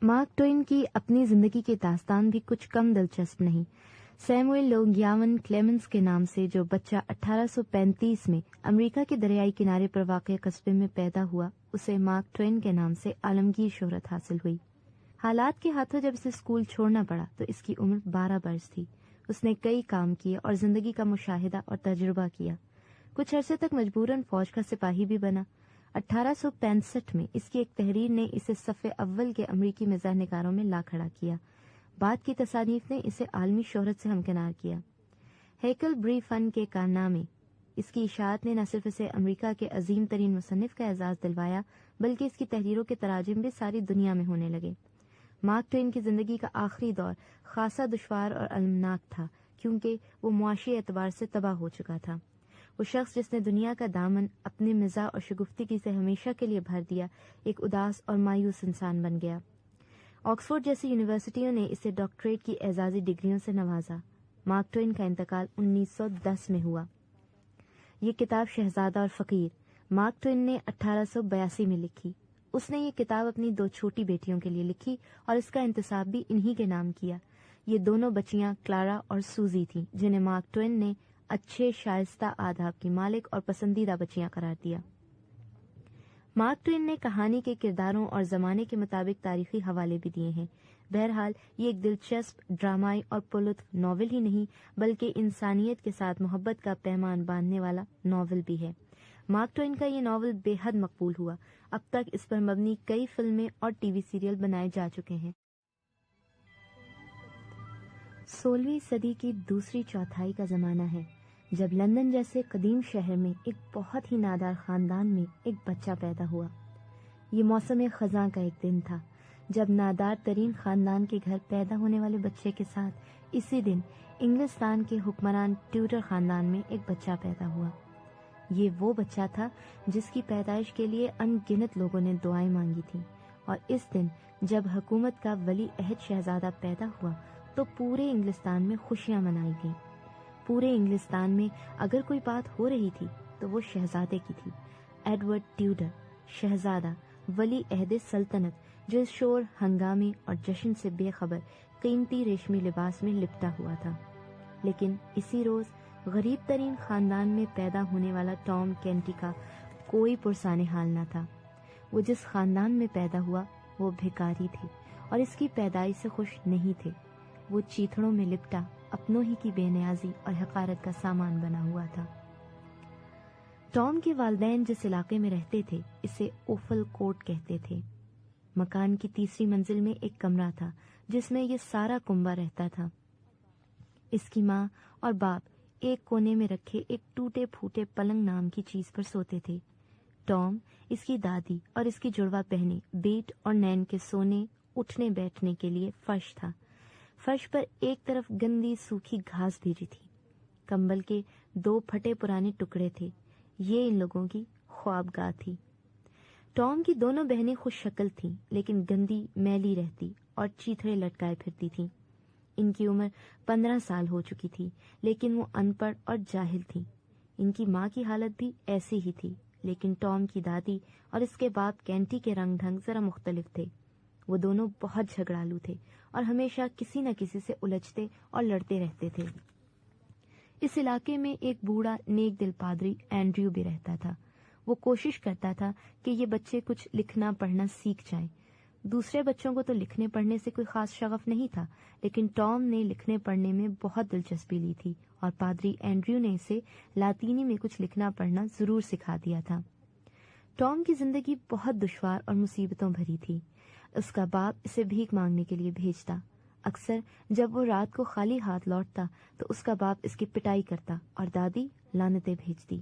Mark Twain کی اپنی زندگی کی داستان بھی کچھ کم دلچسپ نہیں۔ سیموئل لوگیاون کلیمنس کے نام سے جو بچہ 1835 میں امریکہ کے دریائی کنارے پر واقع قصبے میں پیدا ہوا، اسے مارک ٹوین کے نام سے عالمگیر شہرت حاصل ہوئی۔ حالات کے ہاتھوں جب اسے اسکول چھوڑنا پڑا تو اس کی عمر 12 برس تھی۔ اس نے کئی کام کیے اور زندگی کا مشاہدہ اور تجربہ کیا۔ کچھ عرصے تک مجبوراً فوج کا سپاہی بھی بنا۔ 1865 میں اس کی ایک تحریر نے اسے صف اول کے امریکی مزاح نگاروں میں لا کھڑا کیا۔ بعد کی تصانیف نے اسے عالمی شہرت سے ہمکنار کیا۔ ہیکل بری فن کے کارنامے، اس کی اشاعت نے نہ صرف اسے امریکہ کے عظیم ترین مصنف کا اعزاز دلوایا بلکہ اس کی تحریروں کے تراجم بھی ساری دنیا میں ہونے لگے۔ مارک ٹوین کی زندگی کا آخری دور خاصا دشوار اور المناک تھا کیونکہ وہ معاشی اعتبار سے تباہ ہو چکا تھا۔ وہ شخص جس نے دنیا کا دامن اپنے مزاح اور شگفتگی سے ہمیشہ کے لیے بھر دیا، ایک اداس اور مایوس انسان بن گیا۔ آکسفورڈ جیسی یونیورسٹیوں نے اسے ڈاکٹریٹ کی اعزازی ڈگریوں سے نوازا۔ مارک ٹوین کا انتقال 1910 میں ہوا۔ یہ کتاب شہزادہ اور فقیر مارک ٹوین نے 1882 میں لکھی۔ اس نے یہ کتاب اپنی 2 چھوٹی بیٹیوں کے لیے لکھی اور اس کا انتساب بھی انہی کے نام کیا۔ یہ دونوں بچیاں کلارا اور سوزی تھیں جنہیں مارک ٹوین نے اچھے شائستہ آداب کی مالک اور پسندیدہ بچیاں قرار دیا۔ مارک ٹوین نے کہانی کے کرداروں اور زمانے کے مطابق تاریخی حوالے بھی دیے ہیں۔ بہرحال یہ ایک دلچسپ، ڈرامائی اور پرلطف ناول ہی نہیں بلکہ انسانیت کے ساتھ محبت کا پیمان باندھنے والا ناول بھی ہے۔ مارک ٹوین کا یہ ناول بے حد مقبول ہوا۔ اب تک اس پر مبنی کئی فلمیں اور ٹی وی سیریل بنائے جا چکے ہیں۔ 16ویں صدی کی دوسری چوتھائی کا زمانہ ہے جب لندن جیسے قدیم شہر میں ایک بہت ہی نادار خاندان میں ایک بچہ پیدا ہوا۔ یہ موسم خزاں کا ایک دن تھا جب نادار ترین خاندان کے گھر پیدا ہونے والے بچے کے ساتھ اسی دن انگلستان کے حکمران ٹیوڈر خاندان میں ایک بچہ پیدا ہوا۔ یہ وہ بچہ تھا جس کی پیدائش کے لیے ان گنت لوگوں نے دعائیں مانگی تھیں، اور اس دن جب حکومت کا ولی عہد شہزادہ پیدا ہوا تو پورے انگلستان میں خوشیاں منائی گئیں۔ پورے انگلستان میں اگر کوئی بات ہو رہی تھی تو وہ شہزادے کی تھی۔ ایڈورڈ ٹیوڈر، شہزادہ، ولی عہد سلطنت، جو اس شور، ہنگامے اور جشن سے بے خبر قیمتی ریشمی لباس میں لپٹا ہوا تھا۔ لیکن اسی روز غریب ترین خاندان میں پیدا ہونے والا ٹام کینٹی کا کوئی پرسان حال نہ تھا۔ وہ جس خاندان میں پیدا ہوا وہ بھکاری تھی اور اس کی پیدائش سے خوش نہیں تھے۔ وہ چیتڑوں میں لپٹا اپنوں ہی کی بے نیازی اور حقارت کا سامان بنا ہوا تھا۔ ٹام کے والدین جس علاقے میں رہتے تھے اسے اوفل کورٹ کہتے تھے۔ مکان کی تیسری منزل میں ایک کمرہ تھا جس میں یہ سارا کنبہ رہتا تھا۔ اس کی ماں اور باپ ایک کونے میں رکھے ایک ٹوٹے پھوٹے پلنگ نام کی چیز پر سوتے تھے۔ ٹام، اس کی دادی اور اس کی جڑواں بہنیں بیٹ اور نین کے سونے اٹھنے بیٹھنے کے لیے فرش تھا۔ فرش پر ایک طرف گندی سوکھی گھاس بھیجی تھی۔ کمبل کے 2 پھٹے پرانے ٹکڑے تھے۔ یہ ان لوگوں کی خوابگاہ تھی۔ ٹام کی دونوں بہنیں خوش شکل تھیں لیکن گندی میلی رہتی اور چیتھڑے لٹکائے پھرتی تھیں۔ ان کی عمر 15 سال ہو چکی تھی لیکن وہ ان پڑھ اور جاہل تھیں۔ ان کی ماں کی حالت بھی ایسی ہی تھی لیکن ٹام کی دادی اور اس کے باپ کینٹی کے رنگ ڈھنگ ذرا مختلف تھے۔ وہ دونوں بہت جھگڑالو تھے اور ہمیشہ کسی نہ کسی سے الجھتے اور لڑتے رہتے تھے۔ اس علاقے میں ایک بوڑھا نیک دل پادری اینڈریو بھی رہتا تھا۔ وہ کوشش کرتا تھا کہ یہ بچے کچھ لکھنا پڑھنا سیکھ جائیں۔ دوسرے بچوں کو تو لکھنے پڑھنے سے کوئی خاص شغف نہیں تھا لیکن ٹام نے لکھنے پڑھنے میں بہت دلچسپی لی تھی اور پادری اینڈریو نے اسے لاطینی میں کچھ لکھنا پڑھنا ضرور سکھا دیا تھا۔ ٹام کی زندگی بہت دشوار اور مصیبتوں بھری تھی۔ اس کا باپ اسے بھیک مانگنے کے لیے بھیجتا۔ اکثر جب وہ رات کو خالی ہاتھ لوٹتا تو اس کا باپ اس کی پٹائی کرتا اور دادی لعنتیں بھیجتی۔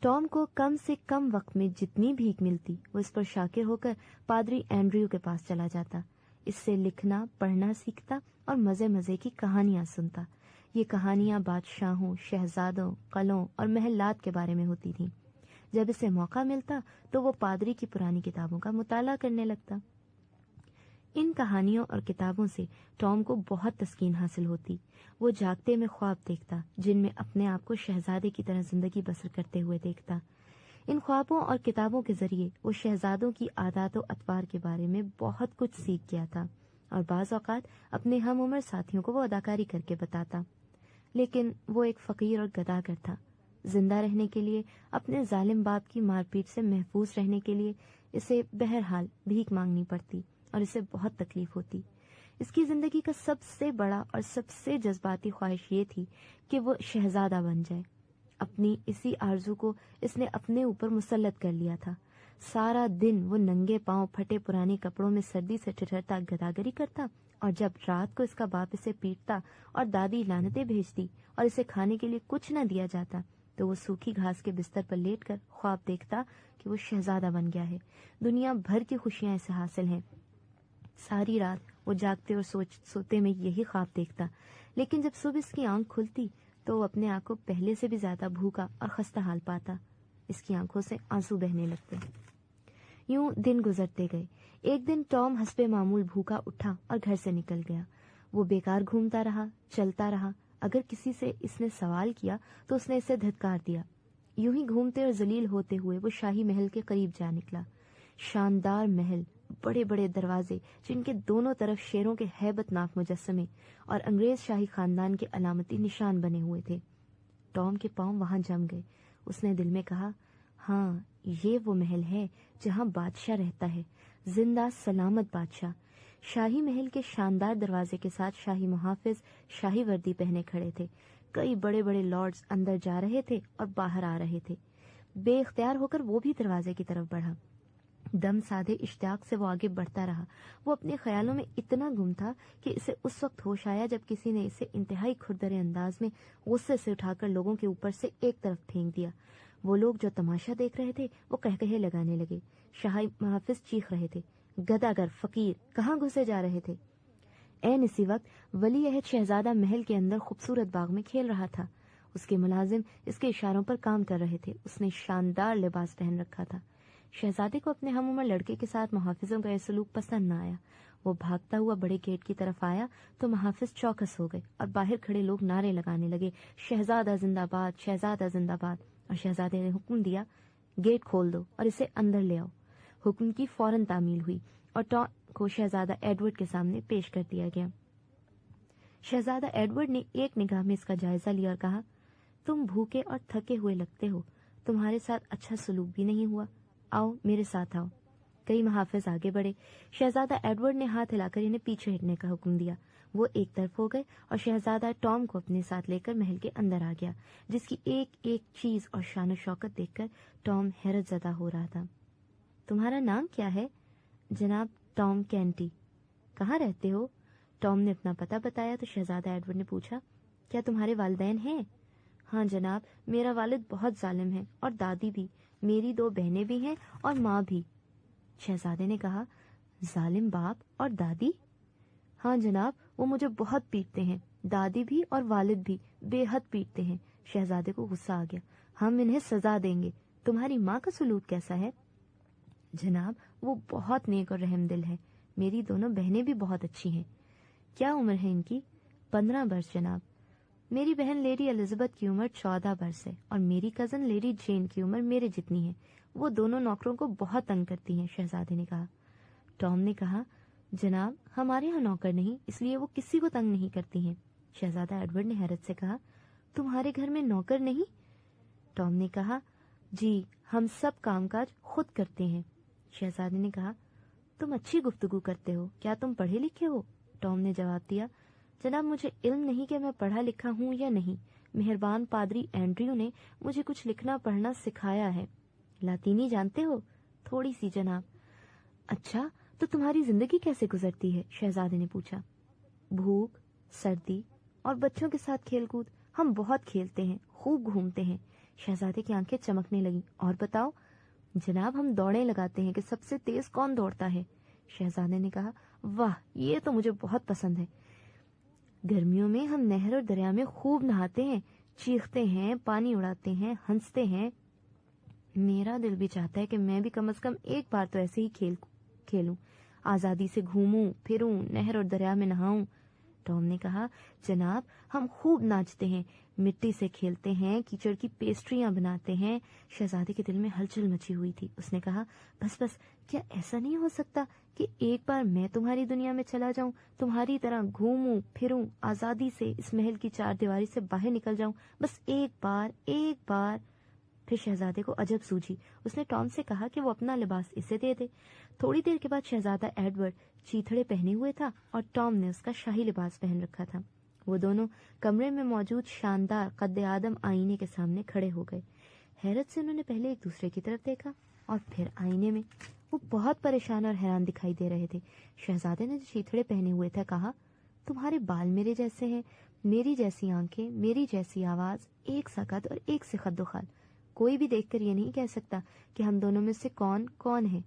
ٹام کو کم سے کم وقت میں جتنی بھیک ملتی وہ اس پر شاکر ہو کر پادری اینڈریو کے پاس چلا جاتا، اس سے لکھنا پڑھنا سیکھتا اور مزے مزے کی کہانیاں سنتا۔ یہ کہانیاں بادشاہوں، شہزادوں، قلعوں اور محلات کے بارے میں ہوتی تھیں۔ جب اسے موقع ملتا تو وہ پادری کی پرانی کتابوں کا مطالعہ کرنے لگتا۔ ان کہانیوں اور کتابوں سے ٹام کو بہت تسکین حاصل ہوتی۔ وہ جاگتے میں خواب دیکھتا جن میں اپنے آپ کو شہزادے کی طرح زندگی بسر کرتے ہوئے دیکھتا۔ ان خوابوں اور کتابوں کے ذریعے وہ شہزادوں کی عادات و اطوار کے بارے میں بہت کچھ سیکھ گیا تھا اور بعض اوقات اپنے ہم عمر ساتھیوں کو وہ اداکاری کر کے بتاتا. لیکن وہ ایک فقیر اور گداگر تھا. زندہ رہنے کے لیے، اپنے ظالم باپ کی مار پیٹ سے محفوظ رہنے کے لیے اسے بہرحال بھیک مانگنی پڑتی اور اسے بہت تکلیف ہوتی. اس کی زندگی کا سب سے بڑا اور سب سے جذباتی خواہش یہ تھی کہ وہ شہزادہ بن جائے. اپنی اسی آرزو کو اس نے اپنے اوپر مسلط کر لیا تھا. سارا دن وہ ننگے پاؤں پھٹے پرانے کپڑوں میں سردی سے ٹھٹھرتا گداگری کرتا، اور جب رات کو اس کا باپ اسے پیٹتا اور دادی لعنتیں بھیجتی اور اسے کھانے کے لیے کچھ نہ دیا جاتا تو وہ سوکھی گھاس کے بستر پر لیٹ کر خواب دیکھتا کہ وہ شہزادہ بن گیا ہے. دنیا بھر کی خوشیاں اسے حاصل ہیں. ساری رات وہ جاگتے اور سوتے میں یہی خواب دیکھتا، لیکن جب صبح اس کی آنکھ کھلتی تو وہ اپنے آپ کو پہلے سے بھی زیادہ بھوکا اور خستہ حال پاتا. اس کی آنکھوں سے آنسو بہنے لگتے. یوں دن گزرتے گئے. ایک دن ٹام حسب معمول بھوکا اٹھا اور گھر سے نکل گیا. وہ بیکار گھومتا رہا، چلتا رہا. اگر کسی سے اس نے سوال کیا تو اس نے اسے دھتکار دیا. یوں ہی گھومتے اور ذلیل ہوتے ہوئے وہ شاہی محل کے قریب جا نکلا. شاندار محل، بڑے بڑے دروازے جن کے دونوں طرف شیروں کے ہیبت ناک مجسمے اور انگریز شاہی خاندان کے علامتی نشان بنے ہوئے تھے. ٹام کے پاؤں وہاں جم گئے. اس نے دل میں کہا، ہاں یہ وہ محل ہے جہاں بادشاہ رہتا ہے، زندہ سلامت بادشاہ. شاہی محل کے شاندار دروازے کے ساتھ شاہی محافظ شاہی وردی پہنے کھڑے تھے. کئی بڑے بڑے لارڈز اندر جا رہے تھے اور باہر آ رہے تھے. بے اختیار ہو کر وہ بھی دروازے کی طرف بڑھا. دم سادے اشتیاق سے وہ آگے بڑھتا رہا. وہ اپنے خیالوں میں اتنا گم تھا کہ اسے اس وقت ہوش آیا جب کسی نے اسے انتہائی کھردرے انداز میں غصے سے اٹھا کر لوگوں کے اوپر سے ایک طرف پھینک دیا. وہ لوگ جو تماشا دیکھ رہے تھے وہ کہکہے لگانے لگے. شاہی محافظ چیخ رہے تھے، گداگر، فقیر، کہاں گھسے جا رہے تھے. عین اسی وقت ولی عہد شہزادہ محل کے اندر خوبصورت باغ میں کھیل رہا تھا. اس کے ملازم اس کے اشاروں پر کام کر رہے تھے. اس نے شاندار لباس پہن رکھا تھا. شہزادے کو اپنے ہم عمر لڑکے کے ساتھ محافظوں کا یہ سلوک پسند نہ آیا. وہ بھاگتا ہوا بڑے گیٹ کی طرف آیا تو محافظ چوکس ہو گئے اور باہر کھڑے لوگ نعرے لگانے لگے، شہزادہ زندہ باد، شہزادہ زندہ باد. اور شہزادے نے حکم دیا، گیٹ کھول دو اور اسے اندر لے آؤ. حکم کی فوراً تعمیل ہوئی اور ٹام کو شہزادہ ایڈورڈ کے سامنے پیش کر دیا گیا. شہزادہ ایڈورڈ نے ایک نگاہ میں اس کا جائزہ لیا اور کہا، تم بھوکے اور تھکے ہوئے لگتے ہو، تمہارے ساتھ اچھا سلوک بھی نہیں ہوا، آؤ میرے ساتھ آؤ. کئی محافظ آگے بڑھے. شہزادہ ایڈورڈ نے ہاتھ ہلا کر انہیں پیچھے ہٹنے کا حکم دیا. وہ ایک طرف ہو گئے اور شہزادہ ٹام کو اپنے ساتھ لے کر محل کے اندر آ گیا، جس کی ایک ایک چیز اور شان و شوکت دیکھ کر ٹام حیرت زدہ ہو رہا تھا. تمہارا نام کیا ہے؟ جناب ٹام کینٹی. کہاں رہتے ہو؟ ٹام نے اپنا پتہ بتایا تو شہزادہ ایڈورڈ نے پوچھا، کیا تمہارے والدین ہیں؟ ہاں جناب، میرا والد بہت ظالم ہے اور دادی بھی. میری 2 بہنیں بھی ہیں اور ماں بھی. شہزادے نے کہا، ظالم باپ اور دادی؟ ہاں جناب، وہ مجھے بہت پیٹتے ہیں. دادی بھی اور والد بھی بے حد پیٹتے ہیں. شہزادے کو غصہ آ گیا. ہم انہیں سزا دیں گے. تمہاری ماں کا سلوک کیسا ہے؟ جناب وہ بہت نیک اور رحم دل ہے. میری 2 بہنیں بھی بہت اچھی ہیں. کیا عمر ہے ان کی؟ 15 برس جناب. میری بہن لیڈی الزبتھ کی عمر 14 برس ہے اور میری کزن لیڈی جین کی عمر میرے جتنی ہے. وہ دونوں نوکروں کو بہت تنگ کرتی ہیں. شہزادے نے کہا. ٹام نے کہا، جناب ہمارے ہاں نوکر نہیں، اس لیے وہ کسی کو تنگ نہیں کرتی ہیں. شہزادہ ایڈورڈ نے حیرت سے کہا، تمہارے گھر میں نوکر نہیں؟ ٹام نے کہا، جی ہم سب کام کاج خود کرتے ہیں. شہزادے نے کہا، تم اچھی گفتگو کرتے ہو، کیا تم پڑھے لکھے ہو؟ ٹام نے جواب دیا، جناب مجھے علم نہیں کہ میں پڑھا لکھا ہوں یا نہیں. مہربان پادری اینڈریو نے مجھے کچھ لکھنا پڑھنا سکھایا ہے. لاطینی جانتے ہو؟ تھوڑی سی جناب. اچھا، تو تمہاری زندگی کیسے گزرتی ہے؟ شہزادے نے پوچھا. بھوک، سردی اور بچوں کے ساتھ کھیل کود. ہم بہت کھیلتے ہیں، خوب گھومتے ہیں. شہزادے کی آنکھیں چمکنے لگیں. اور بتاؤ؟ جناب ہم دوڑیں لگاتے ہیں کہ سب سے تیز کون دوڑتا ہے. شہزادے نے کہا، واہ یہ تو مجھے بہت پسند ہے. گرمیوں میں ہم نہر اور دریا میں خوب نہاتے ہیں، چیختے ہیں، پانی اڑاتے ہیں، ہنستے ہیں. میرا دل بھی چاہتا ہے کہ میں بھی کم از کم ایک بار تو ایسے ہی کھیلوں، آزادی سے گھوموں پھروں، نہر اور دریا میں نہاؤں. ٹام نے کہا جناب ہم خوب ناچتے ہیں، مٹی سے کھیلتے ہیں، کیچڑ کی پیسٹریاں بناتے ہیں۔ شہزادے کے دل میں ہلچل مچی ہوئی تھی۔ اس نے کہا بس بس، کیا ایسا نہیں ہو سکتا کہ ایک بار میں تمہاری دنیا میں چلا جاؤں، تمہاری طرح گھوموں پھروں، آزادی سے اس محل کی چار دیواری سے باہر نکل جاؤں، بس ایک بار ایک بار۔ پھر شہزادے کو عجب سوجی۔ اس نے ٹام سے کہا کہ وہ اپنا لباس اسے دے دے۔ تھوڑی دیر کے بعد شہزادہ ایڈورڈ چیتھڑے پہنے ہوئے تھا اور ٹام نے اس کا شاہی لباس پہن رکھا تھا۔ وہ دونوں کمرے میں موجود شاندار قد آدم آئینے کے سامنے کھڑے ہو گئے۔ حیرت سے انہوں نے پہلے ایک دوسرے کی طرف دیکھا اور پھر آئینے میں۔ وہ بہت پریشان اور حیران دکھائی دے رہے تھے۔ شہزادے نے جو چیتھڑے پہنے ہوئے تھے کہا تمہارے بال میرے جیسے ہیں، میری جیسی آنکھیں، میری جیسی آواز، ایک سا قد اور ایک سے خد و خال۔ کوئی بھی دیکھ کر یہ نہیں کہہ سکتا کہ ہم دونوں میں سے کون کون ہے۔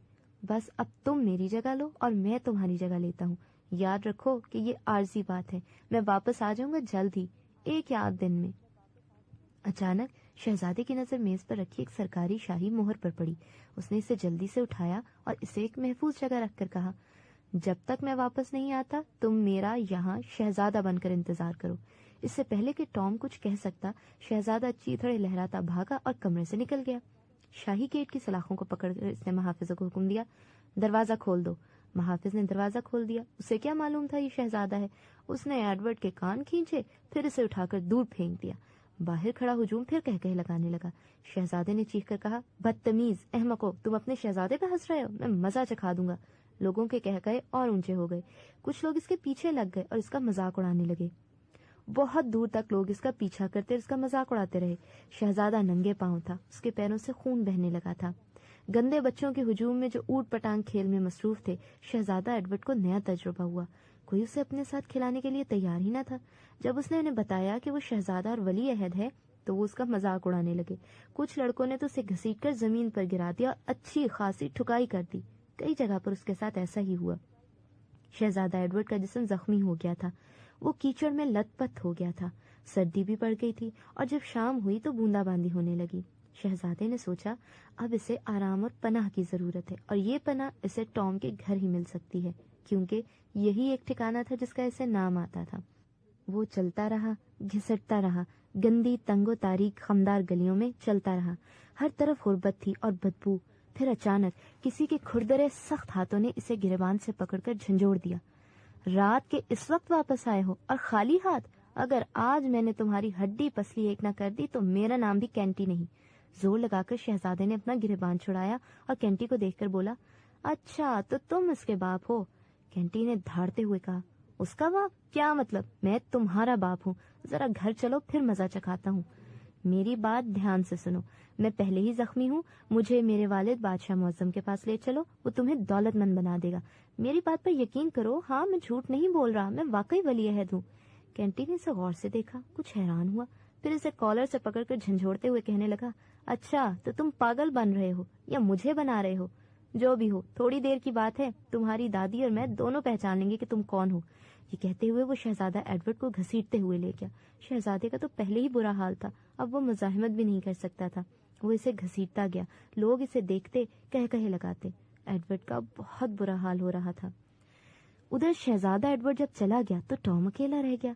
بس اب تم میری جگہ لو اور میں تمہاری جگہ لیتا ہوں۔ یاد رکھو کہ یہ عارضی بات ہے، میں واپس آ جاؤں گا جلد ہی، ایک یا آدھ دن میں۔ اچانک شہزادے کی نظر میز پر رکھی ایک سرکاری شاہی مہر پر پڑی۔ اس نے اسے جلدی سے اٹھایا اور اسے ایک محفوظ جگہ رکھ کر کہا جب تک میں واپس نہیں آتا تم میرا یہاں شہزادہ بن کر انتظار کرو۔ اس سے پہلے کہ ٹام کچھ کہہ سکتا، شہزادہ چیتھڑے لہراتا بھاگا اور کمرے سے نکل گیا۔ شاہی گیٹ کی سلاخوں کو پکڑ کر اس نے محافظ کو حکم دیا دروازہ کھول دو۔ محافظ نے دروازہ کھول دیا۔ اسے کیا معلوم تھا یہ شہزادہ ہے؟ اس نے ایڈورڈ کے کان کھینچے، پھر اسے اٹھا کر دور پھینک دیا۔ باہر کھڑا ہجوم پھر کہہ لگانے لگا۔ شہزادے نے چیخ کر کہا بدتمیز احمقو، تم اپنے شہزادے پہ ہنس رہے ہو، میں مزہ چکھا دوں گا۔ لوگوں کے کہے اور اونچے ہو گئے۔ کچھ لوگ اس کے پیچھے لگ گئے اور اس کا مذاق اڑانے لگے۔ بہت دور تک لوگ اس کا پیچھا کرتے اس کا مذاق اڑاتے رہے۔ شہزادہ ننگے پاؤں تھا، اس کے پیروں سے خون بہنے لگا تھا۔ گندے بچوں کے ہجوم میں جو اوٹ پٹانگ کھیل میں مصروف تھے، شہزادہ ایڈورڈ کو نیا تجربہ ہوا۔ کوئی اسے اپنے ساتھ کھلانے کے لیے تیار ہی نہ تھا۔ جب اس نے انہیں بتایا کہ وہ شہزادہ اور ولی عہد ہے تو وہ اس کا مذاق اڑانے لگے۔ کچھ لڑکوں نے تو اسے گھسیٹ کر زمین پر گرا دیا اور اچھی خاصی ٹھکائی کر دی۔ کئی جگہ پر اس کے ساتھ ایسا ہی ہوا۔ شہزادہ ایڈورڈ کا جسم زخمی ہو گیا تھا، وہ کیچڑ میں لت پت ہو گیا تھا۔ سردی بھی پڑ گئی تھی اور جب شام ہوئی تو بوندا باندی ہونے لگی۔ شہزادے نے سوچا اب اسے آرام اور پناہ کی ضرورت ہے، اور یہ پناہ اسے ٹام کے گھر ہی مل سکتی ہے، کیونکہ یہی ایک ٹھکانہ تھا جس کا اسے نام آتا تھا۔ وہ چلتا رہا، گھسٹتا رہا، گندی تنگ و تاریک خمدار گلیوں میں چلتا رہا۔ ہر طرف غربت تھی اور بدبو۔ پھر اچانک کسی کے کھردرے سخت ہاتھوں نے اسے گریبان سے پکڑ کر جھنجھوڑ دیا۔ رات کے اس وقت واپس آئے ہو اور خالی ہاتھ؟ اگر آج میں نے تمہاری ہڈی پسلی ایک نہ کر دی تو میرا نام بھی کینٹی نہیں۔ زور لگا کر شہزادے نے اپنا گریبان چھڑایا اور کینٹی کو دیکھ کر بولا اچھا تو تم اس کے باپ ہو؟ کینٹی نے دھاڑتے ہوئے کہا اس کا باپ؟ کیا مطلب؟ میں تمہارا باپ ہوں۔ ذرا گھر چلو پھر مزہ چکھاتا ہوں۔ میری بات دھیان سے سنو، میں پہلے ہی زخمی ہوں، مجھے میرے والد بادشاہ معظم کے پاس لے چلو، وہ تمہیں دولت مند بنا دے گا۔ میری بات پر یقین کرو، ہاں میں جھوٹ نہیں بول رہا، میں واقعی ولی عہد ہوں۔ کینٹی نے اسے غور سے دیکھا، کچھ حیران ہوا، پھر اسے کالر سے پکڑ کر جھنجھوڑتے ہوئے کہنے لگا اچھا تو تم پاگل بن رہے ہو یا مجھے بنا رہے ہو؟ جو بھی ہو تھوڑی دیر کی بات ہے، تمہاری دادی اور میں دونوں پہچان لیں گے کہ تم کون ہو۔ یہ کہتے ہوئے وہ شہزادہ ایڈورڈ کو گھسیٹتے ہوئے لے گیا۔ شہزادے کا تو پہلے ہی برا حال تھا، اب وہ مزاحمت بھی نہیں کر سکتا تھا۔ وہ اسے گھسیٹتا گیا، لوگ اسے دیکھتے کہے لگاتے۔ ایڈورڈ کا بہت برا حال ہو رہا تھا۔ ادھر شہزادہ ایڈورڈ جب چلا گیا تو ٹام اکیلا رہ گیا۔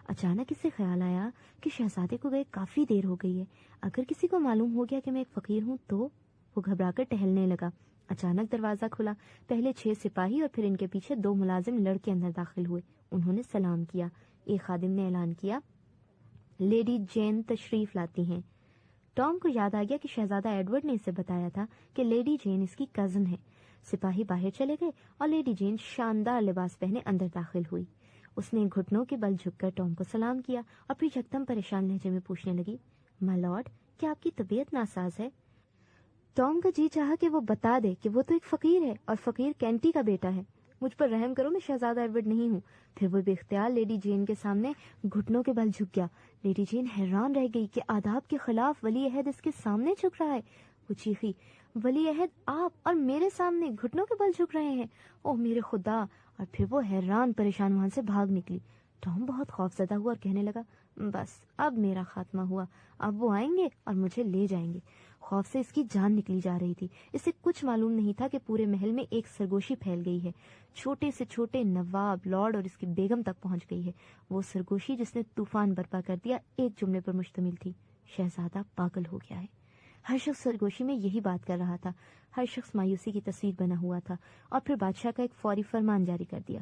اچانک اسے خیال آیا کہ شہزادے کو گئے کافی دیر ہو گئی ہے، اگر کسی کو معلوم ہو گیا کہ میں ایک فقیر ہوں تو؟ وہ گھبرا کر ٹہلنے لگا۔ اچانک دروازہ کھلا، پہلے 6 سپاہی اور پھر ان کے پیچھے 2 ملازم لڑکے اندر داخل ہوئے۔ انہوں نے سلام کیا۔ ایک خادم نے اعلان کیا لیڈی جین تشریف لاتی ہیں۔ ٹام کو یاد آ گیا کہ شہزادہ ایڈورڈ نے اسے بتایا تھا کہ لیڈی جین اس کی کزن ہے۔ سپاہی باہر چلے گئے اور لیڈی جین شاندار لباس پہنے اندر داخل ہوئی۔ اس نے گھٹنوں کے بل جھک کر ٹام کو سلام کیا اور پھر یکدم پریشان لہجے میں پوچھنے لگی مائی لارڈ، کیا آپ کی طبیعت ناساز ہے؟ ٹام کا جی چاہا کہ وہ بتا دے کہ وہ تو ایک فقیر ہے اور فقیر کینٹی کا بیٹا ہے۔ مجھ پر رحم کرو، میں شہزادہ ایڈورڈ نہیں ہوں۔ پھر وہ بے اختیار لیڈی جین کے سامنے گھٹنوں کے بل جھک گیا۔ لیڈی جین حیران رہ گئی کہ آداب کے خلاف ولی عہد اس کے سامنے جھک رہا ہے۔ وہ چیخی ولی عہد آپ اور میرے سامنے گھٹنوں کے بل جھک رہے ہیں؟ اوہ میرے خدا! اور پھر وہ حیران پریشان وہاں سے بھاگ نکلی۔ ٹام بہت خوف زدہ ہوا اور کہنے لگا بس اب میرا خاتمہ ہوا، اب وہ آئیں گے اور مجھے لے جائیں گے۔ خوف سے اس کی جان نکلی جا رہی تھی۔ اسے کچھ معلوم نہیں تھا کہ پورے محل میں ایک سرگوشی پھیل گئی ہے، چھوٹے سے چھوٹے نواب، لارڈ اور اس کی بیگم تک پہنچ گئی ہے۔ وہ سرگوشی جس نے طوفان برپا کر دیا ایک جملے پر مشتمل تھی: شہزادہ پاگل ہو گیا ہے۔ ہر شخص سرگوشی میں یہی بات کر رہا تھا، ہر شخص مایوسی کی تصویر بنا ہوا تھا۔ اور پھر بادشاہ کا ایک فوری فرمان جاری کر دیا: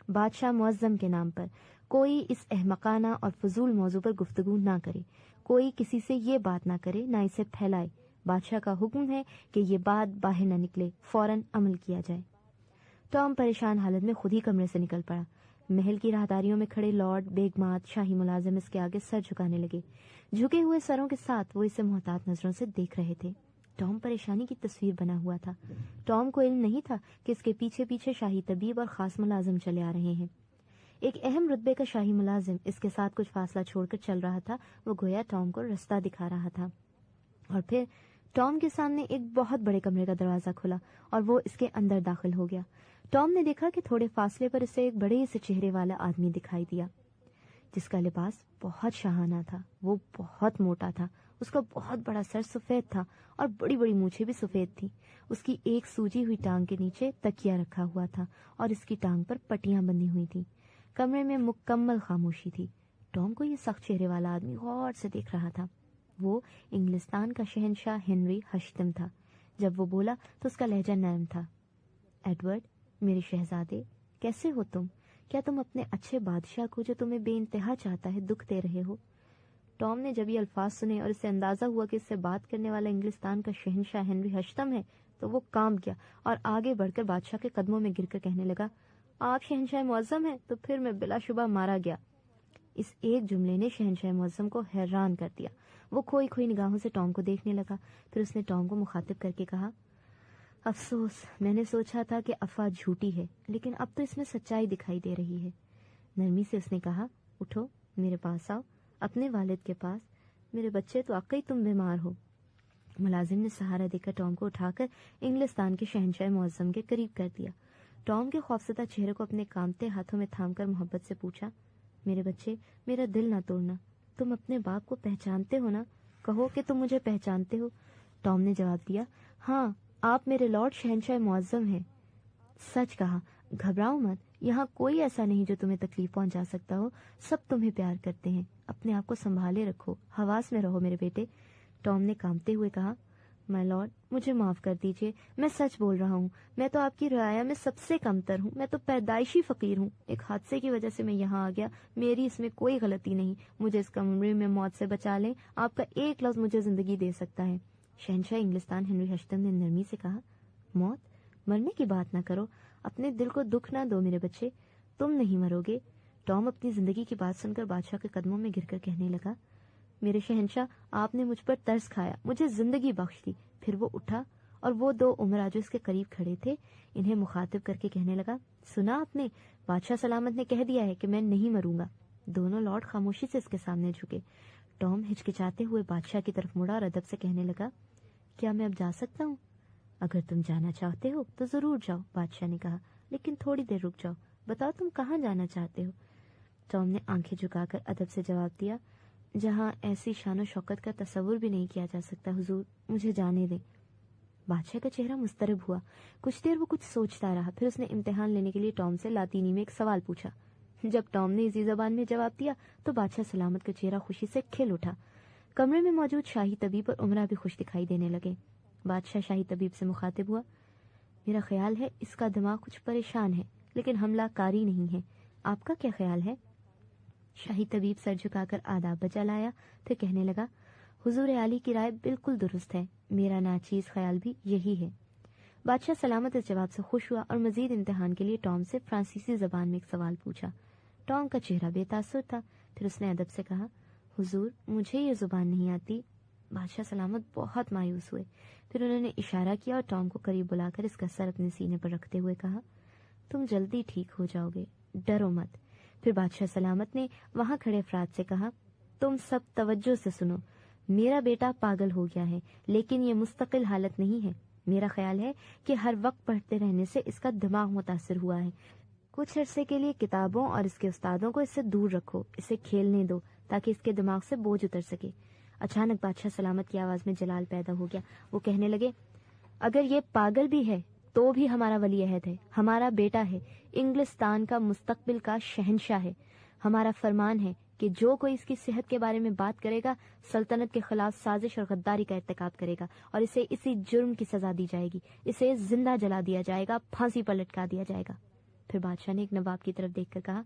بادشاہ معظم کے نام پر کوئی اس احمقانہ اور فضول موضوع پر گفتگو نہ کرے، کوئی کسی سے یہ بات نہ کرے، نہ اسے پھیلائے۔ بادشاہ کا حکم ہے کہ یہ بات باہر نہ نکلے، فوراً عمل کیا جائے۔ ٹام پریشان حالت میں خود ہی کمرے سے نکل پڑا۔ محل کی راہداریوں میں کھڑے لارڈ، بیگمات، شاہی ملازم اس کے آگے سر جھکانے لگے۔ جھکے ہوئے سروں کے ساتھ وہ اسے محتاط نظروں سے دیکھ رہے تھے۔ ٹام پریشانی کی تصویر بنا ہوا تھا۔ ٹام کو علم نہیں تھا کہ اس کے پیچھے پیچھے شاہی طبیب اور خاص ملازم چلے آ رہے ہیں۔ ایک اہم رتبے کا شاہی ملازم اس کے ساتھ کچھ فاصلہ چھوڑ کر چل رہا تھا۔ وہ گویا ٹام کو رستہ دکھا رہا تھا۔ اور پھر ٹام کے سامنے ایک بہت بڑے کمرے کا دروازہ کھلا اور وہ اس کے اندر داخل ہو گیا۔ ٹام نے دیکھا کہ تھوڑے فاصلے پر اسے ایک بڑے سے چہرے والا آدمی دکھائی دیا جس کا لباس بہت شاہانہ تھا۔ وہ بہت موٹا تھا، اس کا بہت بڑا سر سفید تھا اور بڑی بڑی مونچھیں بھی سفید تھیں۔ اس کی ایک سوجی ہوئی ٹانگ کے نیچے تکیہ رکھا ہوا تھا اور اس کی ٹانگ پر پٹیاں بندھی ہوئی تھیں۔ کمرے میں مکمل خاموشی تھی۔ ٹام کو یہ سخت چہرے والا آدمی غور سے دیکھ رہا تھا۔ وہ انگلستان کا شہنشاہ ہنری ہشتم تھا۔ جب وہ بولا تو اس کا لہجہ نرم تھا۔ ایڈورڈ، میرے شہزادے، کیسے ہو تم؟ کیا تم اپنے اچھے بادشاہ کو جو تمہیں بے انتہا چاہتا ہے دکھ دے رہے ہو؟ ٹام نے جب یہ الفاظ سنے اور اسے اندازہ ہوا کہ اس سے بات کرنے والا انگلستان کا شہنشاہ ہنری ہشتم ہے تو وہ کانپ گیا اور آگے بڑھ کر بادشاہ کے قدموں میں گر کر کہنے لگا: آپ شہنشاہ معظم ہیں؟ تو پھر میں بلا شبہ مارا گیا۔ اس ایک جملے نے شہنشاہ معظم کو حیران کر دیا۔ وہ کھوئی کھوئی نگاہوں سے ٹام کو دیکھنے لگا۔ پھر اس نے ٹام کو مخاطب کر کے کہا: افسوس، میں نے سوچا تھا کہ افواہ جھوٹی ہے، لیکن اب تو اس میں سچائی دکھائی دے رہی ہے۔ نرمی سے اس نے کہا: اٹھو، میرے پاس آؤ، اپنے والد کے پاس۔ میرے بچے، تو واقعی تم بیمار ہو۔ ملازم نے سہارا دے کر ٹام کو اٹھا کر انگلستان کے شہنشاہ معظم کے قریب کر دیا۔ ٹام کے خوفزدہ چہرے کو اپنے کانپتے ہاتھوں میں تھام کر محبت سے پوچھا: میرے بچے، میرا دل نہ توڑنا، تم اپنے باپ کو پہچانتے ہو نا؟ کہو کہ تم مجھے پہچانتے ہو۔ ٹام نے جواب دیا: ہاں، آپ میرے لارڈ شہنشاہ معظم ہیں۔ سچ کہا، گھبراؤ مت، یہاں کوئی ایسا نہیں جو تمہیں تکلیف پہنچا سکتا ہو۔ سب تمہیں پیار کرتے ہیں۔ اپنے آپ کو سنبھالے رکھو، حواس میں رہو میرے بیٹے۔ ٹام نے کانپتے ہوئے کہا: مائی لارڈ، مجھے معاف کر دیجیے، میں سچ بول رہا ہوں۔ میں تو آپ کی رعایا میں سب سے کمتر ہوں، میں تو پیدائشی فقیر ہوں۔ ایک حادثے کی وجہ سے میں یہاں آ گیا، میری اس میں کوئی غلطی نہیں۔ مجھے اس کمرے میں موت سے بچا لیں، آپ کا ایک لفظ مجھے زندگی دے سکتا ہے۔ شہنشاہ انگلستان ہنری ہشتم نے نرمی سے کہا: موت؟ مرنے کی بات نہ کرو، اپنے دل کو دکھ نہ دو میرے بچے، تم نہیں مرو گے۔ ٹام اپنی زندگی کی بات سن کر بادشاہ کے قدموں میں گر کر کہنے لگا: میرے شہنشاہ، آپ نے مجھ پر ترس کھایا، مجھے زندگی بخش دی۔ پھر وہ اٹھا اور وہ دو عمرا جو اس کے قریب کھڑے تھے انہیں مخاطب کر کے کہنے لگا: سنا آپ نے، بادشاہ سلامت نے کہہ دیا ہے کہ میں نہیں مروں گا۔ دونوں لارڈ خاموشی سے اس کے سامنے جھکے۔ ٹام ہچکچاتے ہوئے بادشاہ کی طرف مڑا اور ادب سے کہنے لگا: کیا میں اب جا سکتا ہوں؟ اگر تم جانا چاہتے ہو تو ضرور جاؤ، بادشاہ نے کہا، لیکن تھوڑی دیر رک جاؤ۔ بتاؤ تم کہاں جانا چاہتے ہو؟ ٹام نے آنکھیں جھکا کر ادب سے جواب دیا: جہاں ایسی شان و شوکت کا تصور بھی نہیں کیا جا سکتا حضور، مجھے جانے دیں۔ بادشاہ کا چہرہ مضطرب ہوا۔ کچھ دیر وہ کچھ سوچتا رہا، پھر اس نے امتحان لینے کے لیے ٹام سے لاطینی میں ایک سوال پوچھا۔ جب ٹام نے اسی زبان میں جواب دیا تو بادشاہ سلامت کا چہرہ خوشی سے کھل اٹھا۔ کمرے میں موجود شاہی طبیب اور عمرہ بھی خوش دکھائی دینے لگے۔ بادشاہ شاہی طبیب سے مخاطب ہوا: میرا خیال ہے اس کا دماغ کچھ پریشان ہے، لیکن حملہ کاری نہیں ہے۔ آپ کا کیا خیال ہے؟ شاہی طبیب سر جھکا کر آداب بجا لایا، پھر کہنے لگا: حضور عالی کی رائے بالکل درست ہے، میرا ناچیز خیال بھی یہی ہے۔ بادشاہ سلامت اس جواب سے خوش ہوا اور مزید امتحان کے لیے ٹام سے فرانسیسی زبان میں ایک سوال پوچھا۔ ٹام کا چہرہ بے تاثر تھا۔ پھر اس نے ادب سے کہا: حضور، مجھے یہ زبان نہیں آتی۔ بادشاہ سلامت بہت مایوس ہوئے۔ پھر انہوں نے اشارہ کیا اور ٹام کو قریب بلا کر اس کا سر اپنے سینے پر رکھتے ہوئے کہا: تم جلدی ٹھیک ہو جاؤ گے، ڈرو مت۔ پھر بادشاہ سلامت نے وہاں کھڑے افراد سے کہا: تم سب توجہ سے سنو، میرا بیٹا پاگل ہو گیا ہے، لیکن یہ مستقل حالت نہیں ہے۔ میرا خیال ہے کہ ہر وقت پڑھتے رہنے سے اس کا دماغ متاثر ہوا ہے۔ کچھ عرصے کے لیے کتابوں اور اس کے استادوں کو اس سے دور رکھو، اسے کھیلنے دو تاکہ اس کے دماغ سے بوجھ اتر سکے۔ اچانک بادشاہ سلامت کی آواز میں جلال پیدا ہو گیا۔ وہ کہنے لگے، اگر یہ پاگل بھی ہے تو بھی ہمارا ولی عہد ہے، ہمارا بیٹا ہے، انگلستان کا مستقبل کا شہنشاہ ہے۔ ہمارا فرمان ہے کہ جو کوئی اس کی صحت کے بارے میں بات کرے گا سلطنت کے خلاف سازش اور غداری کا ارتکاب کرے گا اور اسے اسی جرم کی سزا دی جائے گی، اسے زندہ جلا دیا جائے گا، پھانسی پر لٹکا دیا جائے گا۔ پھر بادشاہ نے ایک نواب کی طرف دیکھ کر کہا،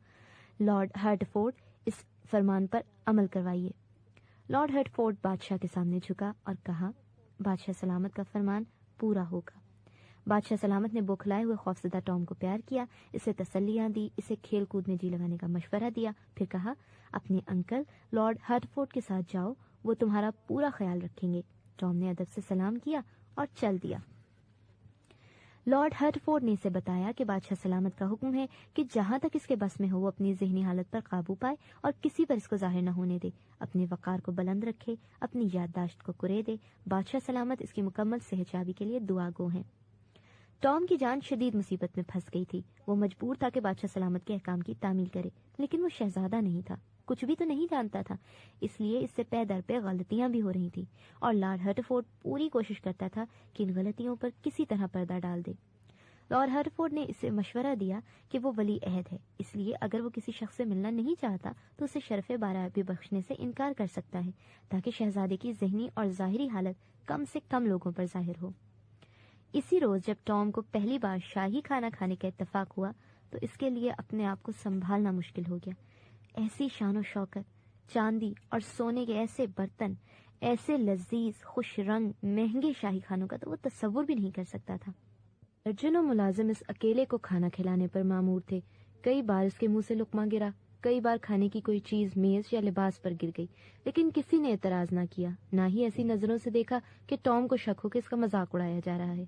لارڈ ہرٹفورڈ، اس فرمان پر عمل کروائیے۔ لارڈ ہرٹفورڈ بادشاہ کے سامنے جھکا اور کہا، بادشاہ سلامت کا فرمان پورا ہوگا۔ بادشاہ سلامت نے بوکھلائے ہوئے خوفزدہ ٹام کو پیار کیا، اسے تسلیاں دی، اسے کھیل کود میں جی لگانے کا مشورہ دیا، پھر کہا، اپنے انکل لارڈ ہرٹفورڈ کے ساتھ جاؤ، وہ تمہارا پورا خیال رکھیں گے۔ ٹام نے ادب سے سلام کیا اور چل دیا۔ لارڈ ہرٹفورڈ نے اسے بتایا کہ بادشاہ سلامت کا حکم ہے کہ جہاں تک اس کے بس میں ہو وہ اپنی ذہنی حالت پر قابو پائے اور کسی پر اس کو ظاہر نہ ہونے دے، اپنے وقار کو بلند رکھے، اپنی یادداشت کو کرے دے۔ بادشاہ سلامت اس کی مکمل صحت یابی کے لیے دعا گو ہیں۔ ٹام کی جان شدید مصیبت میں پھنس گئی تھی۔ وہ مجبور تھا کہ بادشاہ سلامت کے احکام کی تعمیل کرے، لیکن وہ شہزادہ نہیں تھا، کچھ بھی تو نہیں جانتا تھا، اس لیے اس سے پے در پہ غلطیاں بھی ہو رہی تھی، اور لارڈ ہرٹفورڈ پوری کوشش کرتا تھا کہ ان غلطیوں پر کسی طرح پردہ ڈال دے۔ لارڈ ہرٹفورڈ نے اسے مشورہ دیا کہ وہ ولی عہد ہے، اس لیے اگر وہ کسی شخص سے ملنا نہیں چاہتا تو اسے شرف بارابی بخشنے سے انکار کر سکتا ہے، تاکہ شہزادے کی ذہنی اور ظاہری حالت کم سے کم لوگوں پر ظاہر ہو۔ اسی روز جب ٹام کو پہلی بار شاہی کھانا کھانے کا اتفاق ہوا تو اس کے لیے اپنے آپ کو سنبھالنا مشکل ہو گیا۔ ایسی شان و شوکت، چاندی اور سونے کے ایسے برتن، ایسے لذیذ خوش رنگ مہنگے شاہی کھانوں کا تو وہ تصور بھی نہیں کر سکتا تھا۔ درجنوں ملازم اس اکیلے کو کھانا کھلانے پر مامور تھے۔ کئی بار اس کے منہ سے لقمہ گرا، کئی بار کھانے کی کوئی چیز میز یا لباس پر گر گئی، لیکن کسی نے اعتراض نہ کیا، نہ ہی ایسی نظروں سے دیکھا کہ ٹام کو شک ہو کہ اس کا مذاق اڑایا جا رہا ہے۔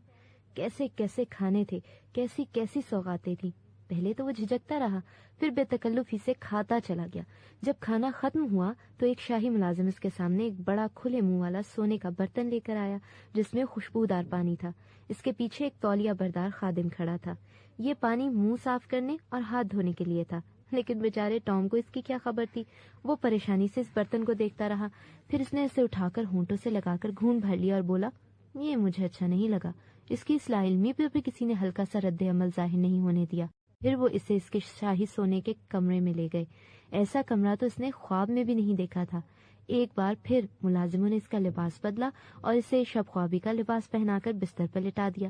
کیسے کیسے کھانے تھے، کیسی کیسی سوغاتیں تھیں۔ پہلے تو وہ جھجکتا رہا، پھر بے تکلفی سے کھاتا چلا گیا۔ جب کھانا ختم ہوا تو ایک شاہی ملازم اس کے سامنے ایک بڑا کھلے منہ والا سونے کا برتن لے کر آیا جس میں خوشبودار پانی تھا۔ اس کے پیچھے ایک تولیہ بردار خادم کھڑا تھا۔ یہ پانی منہ صاف کرنے اور ہاتھ دھونے کے لیے تھا، لیکن بیچارے ٹام کو اس کی کیا خبر تھی۔ وہ پریشانی سے اس برتن کو دیکھتا رہا، پھر اس نے اسے اٹھا کر ہونٹوں سے لگا کر گھونٹ بھر لیا اور بولا، یہ مجھے اچھا نہیں لگا۔ اس کی اصلاح علمی پر بھی کسی نے ہلکا سا رد عمل ظاہر نہیں ہونے دیا۔ پھر وہ اسے اس کے شاہی سونے کے کمرے میں لے گئے۔ ایسا کمرہ تو اس نے خواب میں بھی نہیں دیکھا تھا۔ ایک بار پھر ملازموں نے اس کا لباس بدلا اور اسے شب خوابی کا لباس پہنا کر بستر پر لٹا دیا۔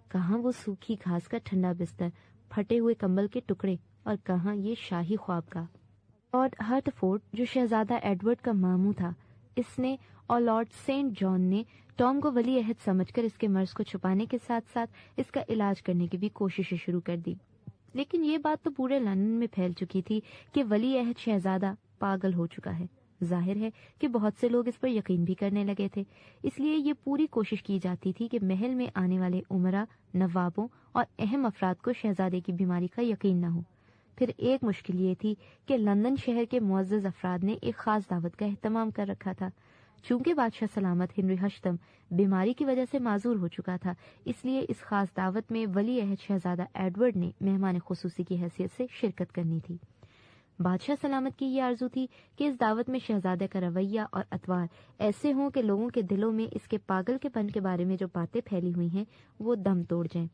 کہاں وہ سوکھی گھاس کا ٹھنڈا بستر، پھٹے ہوئے کمبل کے ٹکڑے، اور کہاں یہ شاہی خواب کا۔ لارڈ ہرٹفورڈ جو شہزادہ ایڈورڈ کا ماموں تھا، اس نے اور لارڈ سینٹ جان نے ٹام کو ولی عہد سمجھ کر اس کے مرض کو چھپانے کے ساتھ ساتھ اس کا علاج کرنے کی بھی کوششیں شروع کر دی۔ لیکن یہ بات تو پورے لندن میں پھیل چکی تھی کہ ولی عہد شہزادہ پاگل ہو چکا ہے۔ ظاہر ہے کہ بہت سے لوگ اس پر یقین بھی کرنے لگے تھے، اس لیے یہ پوری کوشش کی جاتی تھی کہ محل میں آنے والے امراء، نوابوں اور اہم افراد کو شہزادے کی بیماری کا یقین نہ ہو۔ پھر ایک مشکل یہ تھی کہ لندن شہر کے معزز افراد نے ایک خاص دعوت کا اہتمام کر رکھا تھا۔ چونکہ بادشاہ سلامت ہنری ہشتم بیماری کی وجہ سے معذور ہو چکا تھا، اس لیے اس خاص دعوت میں ولی عہد شہزادہ ایڈورڈ نے مہمان خصوصی کی حیثیت سے شرکت کرنی تھی۔ بادشاہ سلامت کی یہ آرزو تھی کہ اس دعوت میں شہزادہ کا رویہ اور اطوار ایسے ہوں کہ لوگوں کے دلوں میں اس کے پاگل کے پن کے بارے میں جو باتیں پھیلی ہوئی ہیں وہ دم توڑ جائیں۔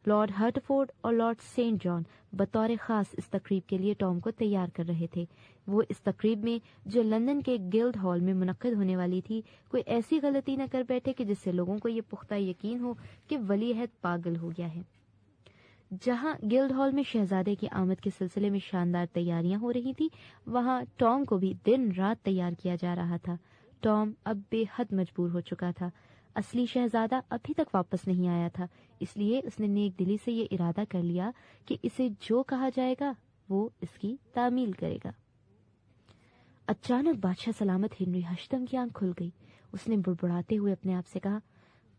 لارڈ ہرٹفورڈ اور لارڈ سینٹ جان بطور خاص اس تقریب کے لیے ٹام کو تیار کر رہے تھے۔ وہ اس تقریب میں جو لندن کے گلڈ ہال میں منعقد ہونے والی تھی کوئی ایسی غلطی نہ کر بیٹھے کہ جس سے لوگوں کو یہ پختہ یقین ہو کہ ولی عہد پاگل ہو گیا ہے۔ جہاں گلڈ ہال میں شہزادے کی آمد کے سلسلے میں شاندار تیاریاں ہو رہی تھی، وہاں ٹام کو بھی دن رات تیار کیا جا رہا تھا۔ ٹام اب بے حد مجبور ہو چکا تھا۔ اصلی شہزادہ ابھی تک واپس نہیں آیا تھا، اس لیے اس نے نیک دلی سے یہ ارادہ کر لیا کہ اسے جو کہا جائے گا وہ اس کی تعمیل کرے گا۔ اچانک بادشاہ سلامت ہنری ہشتم کی آنکھ کھل گئی۔ اس نے بڑبڑاتے ہوئے اپنے آپ سے کہا،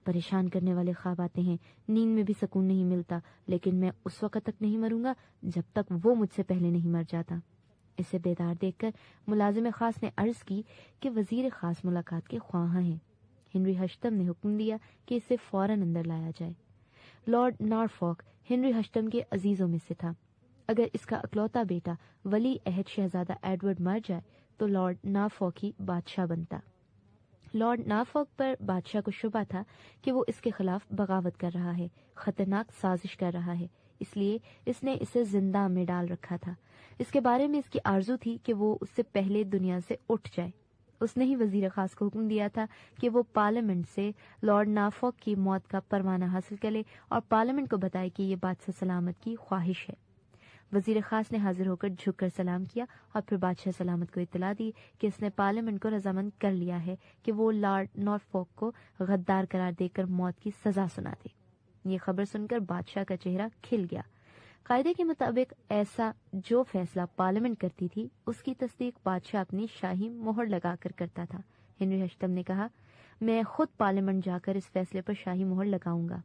پریشان کرنے والے خواب آتے ہیں، نیند میں بھی سکون نہیں ملتا، لیکن میں اس وقت تک نہیں مروں گا جب تک وہ مجھ سے پہلے نہیں مر جاتا۔ اسے بیدار دیکھ کر ملازم خاص نے عرض کی کہ وزیر خاص ملاقات کے خواہاں ہیں۔ ہنری ہشتم نے حکم دیا کہ اسے فوراً اندر لایا جائے۔ لارڈ نارفوک ہنری ہشتم کے عزیزوں میں سے تھا۔ اگر اس کا اکلوتا بیٹا ولی عہد شہزادہ ایڈورڈ مر جائے تو لارڈ نارفولک ہی بادشاہ بنتا۔ لارڈ نارفولک پر بادشاہ کو شبہ تھا کہ وہ اس کے خلاف بغاوت کر رہا ہے، خطرناک سازش کر رہا ہے، اس لیے اس نے اسے زندان میں ڈال رکھا تھا۔ اس کے بارے میں اس کی آرزو تھی کہ وہ اس سے پہلے دنیا سے اٹھ جائے۔ اس نے ہی وزیر خاص کو حکم دیا تھا کہ وہ پارلیمنٹ سے لارڈ نارفولک کی موت کا پروانہ حاصل کرے اور پارلیمنٹ کو بتائے کہ یہ بادشاہ سلامت کی خواہش ہے۔ وزیر خاص نے حاضر ہو کر جھک کر سلام کیا اور پھر بادشاہ سلامت کو اطلاع دی کہ اس نے پارلیمنٹ کو رضامند کر لیا ہے کہ وہ لارڈ نارفولک کو غدار قرار دے کر موت کی سزا سنا دے۔ یہ خبر سن کر بادشاہ کا چہرہ کھل گیا۔ قاعدے کے مطابق ایسا جو فیصلہ پارلیمنٹ کرتی تھی اس کی تصدیق بادشاہ اپنی شاہی مہر لگا کر کرتا تھا۔ ہنری ہشتم نے کہا، میں خود پارلیمنٹ جا کر اس فیصلے پر شاہی مہر لگاؤں گا۔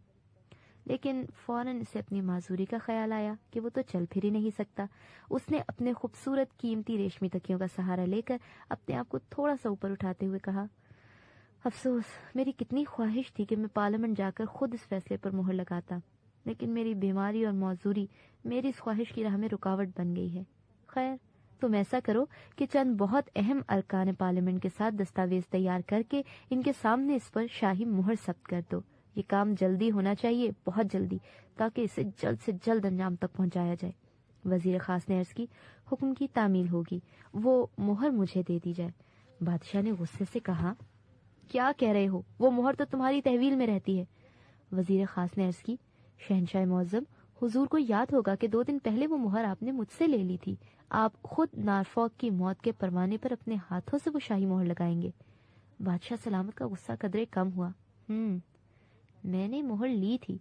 لیکن فوراً اسے اپنی معذوری کا خیال آیا کہ وہ تو چل پھر ہی نہیں سکتا۔ اس نے اپنے خوبصورت قیمتی ریشمی تکیوں کا سہارا لے کر اپنے آپ کو تھوڑا سا اوپر اٹھاتے ہوئے کہا، افسوس، میری کتنی خواہش تھی کہ میں پارلیمنٹ جا کر خود اس فیصلے پر مہر لگاتا، لیکن میری بیماری اور معذوری میری اس خواہش کی راہ میں رکاوٹ بن گئی ہے۔ خیر، تم ایسا کرو کہ چند بہت اہم ارکان پارلیمنٹ کے ساتھ دستاویز تیار کر کے ان کے سامنے اس پر شاہی مہر ثبت کر دو۔ یہ کام جلدی ہونا چاہیے، بہت جلدی، تاکہ اسے جلد سے جلد انجام تک پہنچایا جائے۔ وزیر خاص نے عرض کی، حکم کی تعمیل ہوگی، وہ مہر مجھے دے دی جائے۔ بادشاہ نے غصے سے کہا، کیا کہہ رہے ہو؟ وہ مہر تو تمہاری تحویل میں رہتی ہے۔ وزیر خاص نے عرض کی، شہنشاہ معظم، حضور کو یاد ہوگا کہ 2 دن پہلے وہ مہر آپ نے مجھ سے لے لی تھی۔ آپ خود نارفولک کی موت کے پروانے پر اپنے ہاتھوں سے وہ شاہی مہر لگائیں گے۔ بادشاہ سلامت کا غصہ قدرے کم ہوا۔ میں نے مہر لی تھی،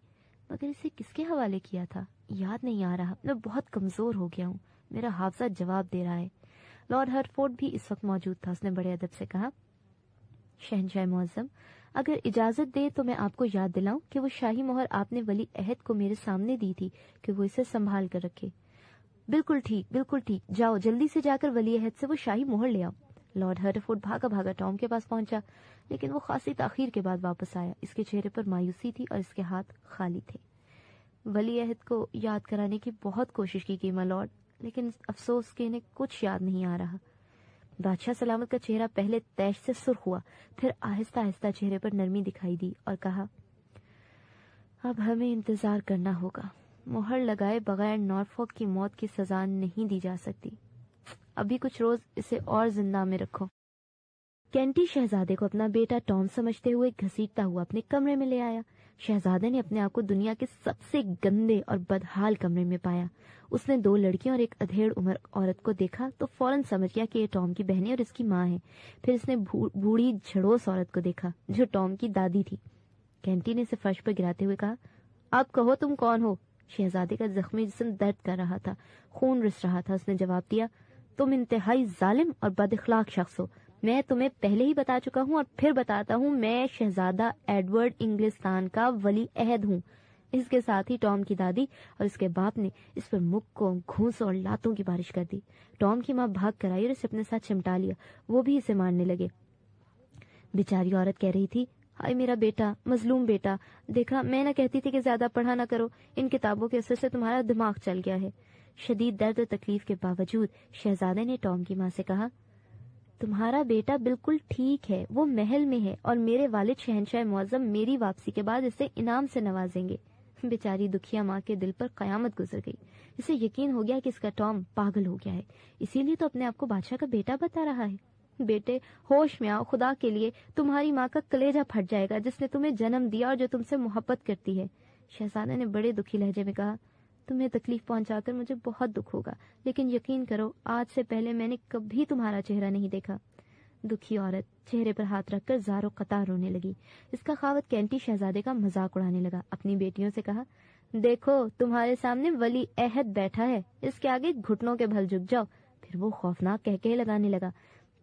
مگر اسے کس کے حوالے کیا تھا یاد نہیں آ رہا، میں بہت کمزور ہو گیا ہوں، میرا حافظہ جواب دے رہا ہے۔ لارڈ ہرٹفورڈ بھی اس وقت موجود تھا۔ اس نے بڑے ادب سے کہا، شہنشاہ معظم، اگر اجازت دے تو میں آپ کو یاد دلاؤں کہ وہ شاہی مہر آپ نے ولی عہد کو میرے سامنے دی تھی کہ وہ اسے سنبھال کر رکھے۔ بالکل ٹھیک، بالکل ٹھیک، جاؤ جلدی سے جا کر ولی عہد سے وہ شاہی مہر لے آؤ۔ لارڈ ہرٹفورڈ بھاگا بھاگا ٹام کے پاس پہنچا، لیکن وہ خاصی تاخیر کے بعد واپس آیا۔ اس کے چہرے پر مایوسی تھی اور اس کے ہاتھ خالی تھے۔ ولی عہد کو یاد کرانے کی بہت کوشش کی ماں لارڈ، لیکن افسوس کہ انہیں کچھ یاد نہیں آ رہا۔ بادشاہ سلامت کا چہرہ پہلے تیش سے سرخ ہوا، پھر آہستہ آہستہ چہرے پر نرمی دکھائی دی اور کہا، اب ہمیں انتظار کرنا ہوگا، مہر لگائے بغیر نارفولک کی موت کی سزا نہیں دی جا سکتی۔ ابھی کچھ روز اسے اور زندہ میں رکھو۔ کینٹی شہزادے کو اپنا بیٹا ٹام سمجھتے ہوئے گھسیٹتا ہوا اپنے کمرے میں لے آیا۔ شہزادے نے اپنے آپ کو دنیا کے سب سے گندے اور بدحال کمرے میں پایا۔ اس نے 2 لڑکیوں اور ایک ادھیڑ عمر عورت کو دیکھا تو فوراً سمجھ گیا کہ یہ ٹام کی بہنیں اور اس کی ماں ہے۔ پھر اس نے بوڑھی جھڑوس عورت کو دیکھا جو ٹام کی دادی تھی۔ کینٹی نے اسے فرش پر گراتے ہوئے کہا، اب کہو تم کون ہو؟ شہزادے کا زخمی جسم درد کر رہا تھا، خون رس رہا تھا۔ اس نے جواب دیا، تم انتہائی ظالم اور بد اخلاق شخص ہو۔ میں تمہیں پہلے ہی بتا چکا ہوں اور پھر بتاتا ہوں، میں شہزادہ ایڈورڈ انگلستان کا ولی عہد ہوں۔ اس کے ساتھ ہی ٹام کی دادی اور اس کے باپ نے اس پر مکوں، گھونسوں اور لاتوں کی بارش کر دی۔ ٹام کی ماں بھاگ کر آئی اور اسے اپنے ساتھ چمٹا لیا، وہ بھی اسے مارنے لگے۔ بیچاری عورت کہہ رہی تھی، ہائے میرا بیٹا، مظلوم بیٹا، دیکھا میں نہ کہتی تھی کہ زیادہ پڑھا نہ کرو، ان کتابوں کے اثر سے تمہارا دماغ چل گیا ہے۔ شدید درد و تکلیف کے باوجود شہزادے نے ٹام کی ماں سے کہا، تمہارا بیٹا بالکل ٹھیک ہے، وہ محل میں ہے اور میرے والد شہنشاہ معظم میری واپسی کے بعد اسے انعام سے نوازیں گے۔ بیچاری دکھیا ماں کے دل پر قیامت گزر گئی۔ اسے یقین ہو گیا کہ اس کا ٹام پاگل ہو گیا ہے، اسی لیے تو اپنے آپ کو بادشاہ کا بیٹا بتا رہا ہے۔ بیٹے ہوش میں آؤ، خدا کے لیے، تمہاری ماں کا کلیجہ پھٹ جائے گا جس نے تمہیں جنم دیا اور جو تم سے محبت کرتی ہے۔ شہزادے نے بڑے دکھی لہجے میں کہا، تمہیں تکلیف پہنچا کر مجھے بہت دکھ ہوگا، لیکن یقین کرو آج سے پہلے میں نے کبھی تمہارا چہرہ نہیں دیکھا۔ دکھی عورت چہرے پر ہاتھ رکھ کر زار و قطار رونے لگی۔ اس کا خاوند کینٹی شہزادے کا مذاق اڑانے لگا۔ اپنی بیٹیوں سے کہا، دیکھو تمہارے سامنے ولی عہد بیٹھا ہے، اس کے آگے گھٹنوں کے بھل جھک جاؤ۔ پھر وہ خوفناک کہکہے لگانے لگا۔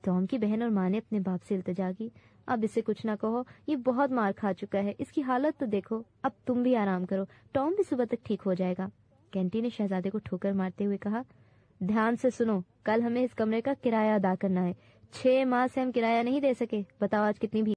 ٹام کی بہن اور ماں نے اپنے باپ سے التجا کی، اب اسے کچھ نہ کہو، یہ بہت مار کھا چکا ہے، اس کی حالت تو دیکھو، اب تم بھی آرام کرو، ٹام بھی صبح تک ٹھیک ہو جائے گا۔ کینٹی نے شہزادے کو ٹھوکر مارتے ہوئے کہا، دھیان سے سنو، کل ہمیں اس کمرے کا کرایہ ادا کرنا ہے، 6 ماہ سے ہم کرایہ نہیں دے سکے، بتاؤ آج کتنی بھی